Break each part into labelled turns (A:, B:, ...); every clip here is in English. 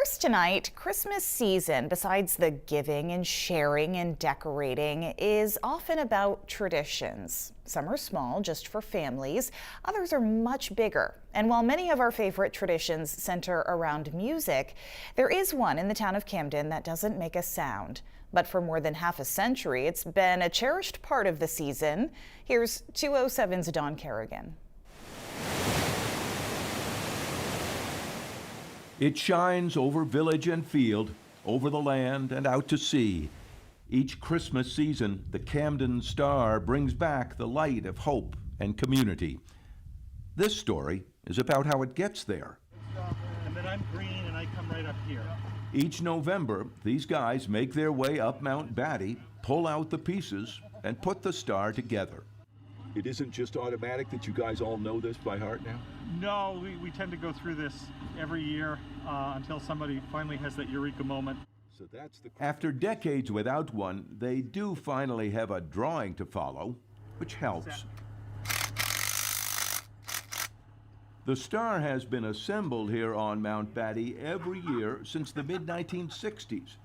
A: First tonight, Christmas season, besides the giving and sharing and decorating, is often about traditions. Some are small, just for families. Others are much bigger. And while many of our favorite traditions center around music, there is one in the town of Camden that doesn't make a sound. But for more than half a century, it's been a cherished part of the season. Here's 207's Dawn Kerrigan.
B: It shines over village and field, over the land and out to sea. Each Christmas season, the Camden Star brings back the light of hope and community. This story is about how it gets there.
C: And then I'm green and I come right up here.
B: Each November, these guys make their way up Mount Battie, pull out the pieces, and put the star together. It isn't just automatic that you guys all know this by heart now?
C: No, we tend to go through this every year until somebody finally has that eureka moment.
B: So that's After decades without one, they do finally have a drawing to follow, which helps. The star has been assembled here on Mount Battie every year since the mid-1960s.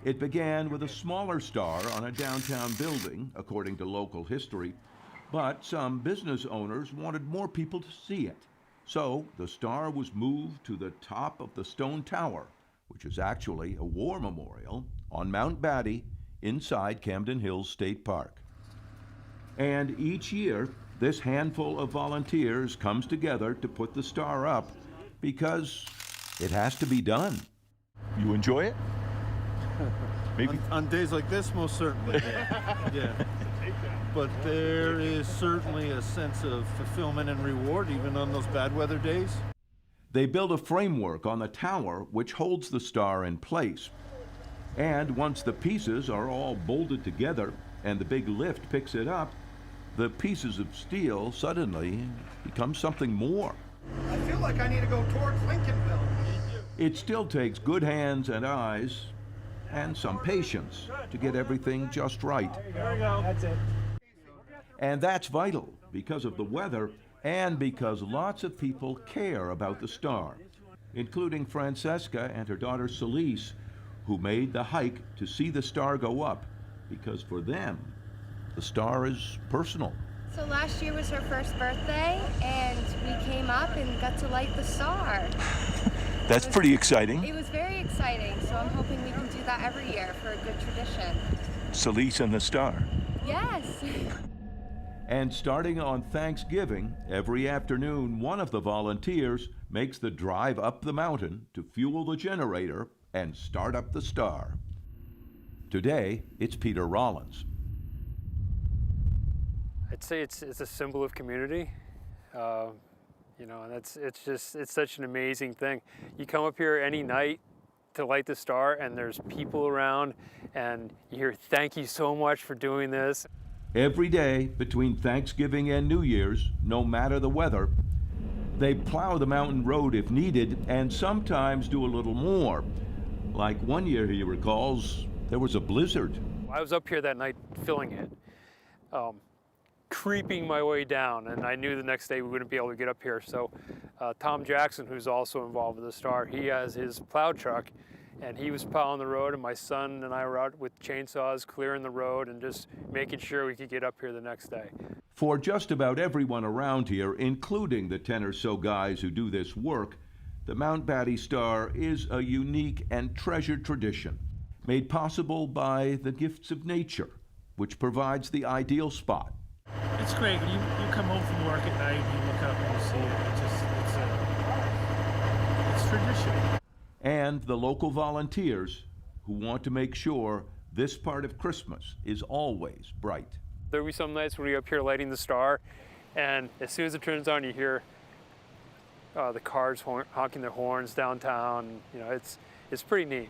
B: It began with a smaller star on a downtown building, according to local history, but some business owners wanted more people to see it. So the star was moved to the top of the stone tower, which is actually a war memorial on Mount Battie inside Camden Hills State Park. And each year, this handful of volunteers comes together to put the star up because it has to be done. You enjoy it?
D: Maybe on days like this, most certainly. Yeah. But there is certainly a sense of fulfillment and reward even on those bad weather days.
B: They build a framework on the tower which holds the star in place. And once the pieces are all bolted together and the big lift picks it up, the pieces of steel suddenly become something more.
E: I feel like I need to go towards Lincolnville.
B: It still takes good hands and eyes and some patience to get everything just right.
C: There we go. That's it.
B: And that's vital because of the weather and because lots of people care about the star, including Francesca and her daughter Celise, who made the hike to see the star go up because for them, the star is personal.
F: So last year was her first birthday and we came up and got to light the star.
B: That's pretty exciting.
F: It was very exciting, so I'm hoping we can do that every year for a good tradition.
B: Celise and the star.
F: Yes.
B: And starting on Thanksgiving, every afternoon, one of the volunteers makes the drive up the mountain to fuel the generator and start up the star. Today, it's Peter Rollins.
G: I'd say it's a symbol of community. You know, and it's such an amazing thing. You come up here any night to light the star and there's people around and you hear, "Thank you so much for doing this."
B: Every day between Thanksgiving and New Year's, no matter the weather, they plow the mountain road if needed and sometimes do a little more. Like one year, he recalls, there was a blizzard.
G: I was up here that night filling it, creeping my way down, and I knew the next day we wouldn't be able to get up here. So Tom Jackson, who's also involved with the star, he has his plow truck and he was plowing the road, and my son and I were out with chainsaws clearing the road and just making sure we could get up here the next day.
B: For just about everyone around here, including the 10 or so guys who do this work, the Mount Battie Star is a unique and treasured tradition, made possible by the gifts of nature, which provides the ideal spot.
C: It's great. When you come home from work at night and you look up and you see it. It's tradition.
B: And the local volunteers who want to make sure this part of Christmas is always bright.
G: There'll be some nights when we're up here lighting the star, and as soon as it turns on, you hear the cars honking their horns downtown. You know, it's pretty neat.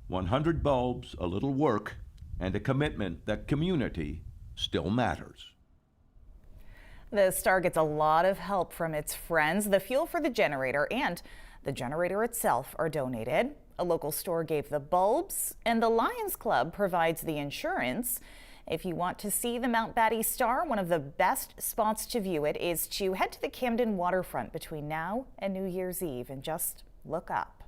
B: 100 bulbs, a little work, and a commitment that community still matters.
A: The star gets a lot of help from its friends. The fuel for the generator and the generator itself are donated. A local store gave the bulbs, and the Lions Club provides the insurance. If you want to see the Mount Battie Star, one of the best spots to view it is to head to the Camden waterfront between now and New Year's Eve and just look up.